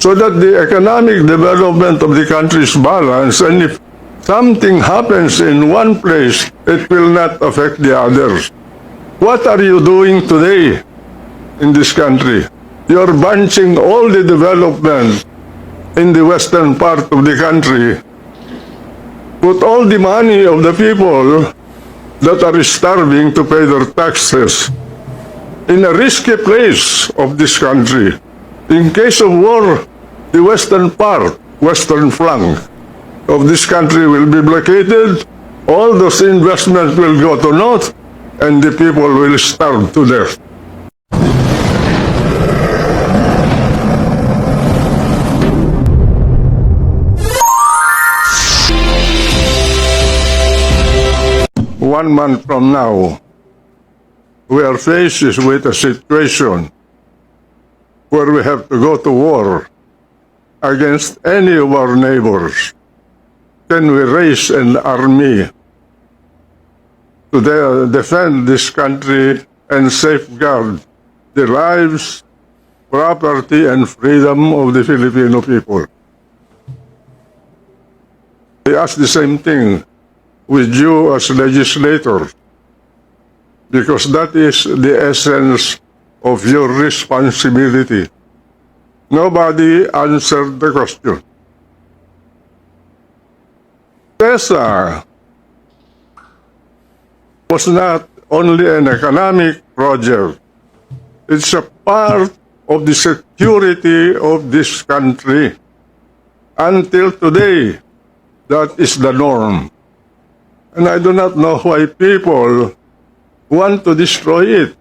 so that the economic development of the country is balanced, and if something happens in one place, it will not affect the others. What are you doing today in this country? You're bunching all the development in the western part of the country, put all the money of the people that are starving to pay their taxes in a risky place of this country. In case of war, the western part, western flank of this country will be blockaded, all those investments will go to naught, and the people will starve to death. One month from now, we are faced with a situation where we have to go to war against any of our neighbors. Can we raise an army to defend this country and safeguard the lives, property, and freedom of the Filipino people? We ask the same thing with you as legislators, because that is the essence of your responsibility. Nobody answered the question. PESA was not only an economic project, it's a part of the security of this country. Until today, that is the norm. And I do not know why people want to destroy it.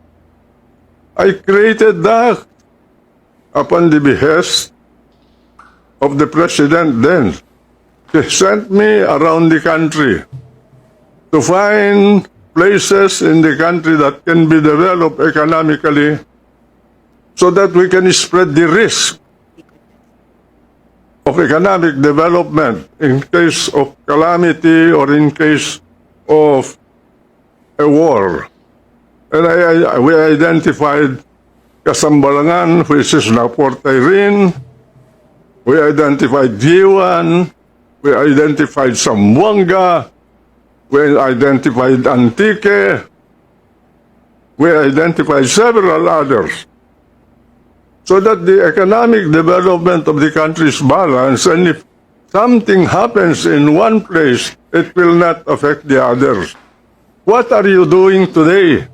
I created that upon the behest of the president then. He sent me around the country to find places in the country that can be developed economically so that we can spread the risk of economic development in case of calamity or in case of a war. And we identified Kasambalangan, which is now Port Irene. We identified Diwan. We identified Zamboanga. We identified Antique. We identified several others, so that the economic development of the country is balanced, and if something happens in one place, it will not affect the others. What are you doing today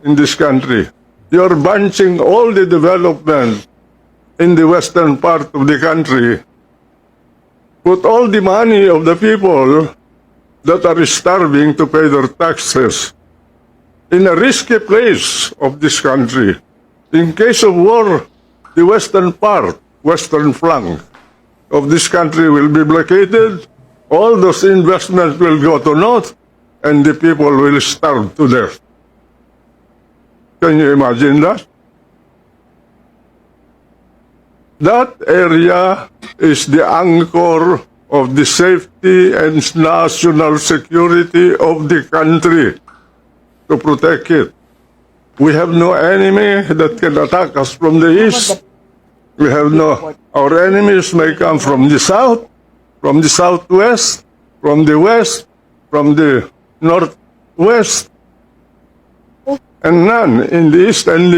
in this country? You're bunching all the development in the western part of the country, put all the money of the people that are starving to pay their taxes in a risky place of this country. In case of war, the western part, western flank of this country will be blockaded, all those investments will go to naught, and the people will starve to death. Can you imagine that? That area is the anchor of the safety and national security of the country, to protect it. We have no enemy that can attack us from the east. We have no, our enemies may come from the south, from the southwest, from the west, from the northwest, and none in the east and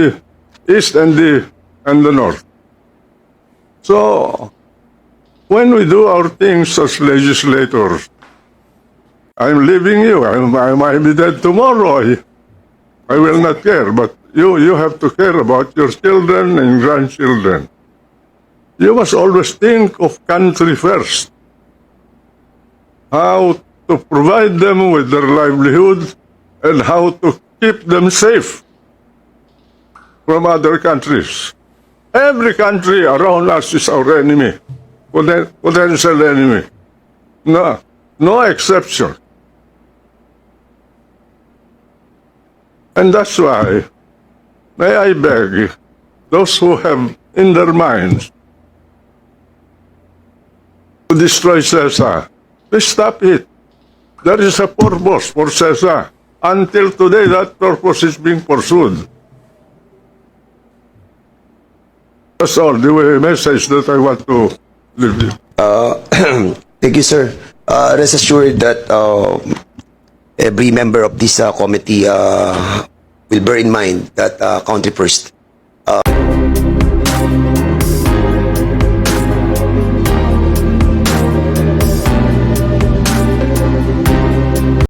the north. So, when we do our things as legislators, I'm leaving you. I might be dead tomorrow. I will not care, but you have to care about your children and grandchildren. You must always think of country first. How to provide them with their livelihood and how to keep them safe from other countries. Every country around us is our enemy, potential enemy. No exception. And that's why, may I beg those who have in their minds to destroy CESA, please stop it. There is a purpose for CESA. Until today, that purpose is being pursued. That's all the message that I want to leave you. Thank you, sir. Rest assured that every member of this committee will bear in mind that country first.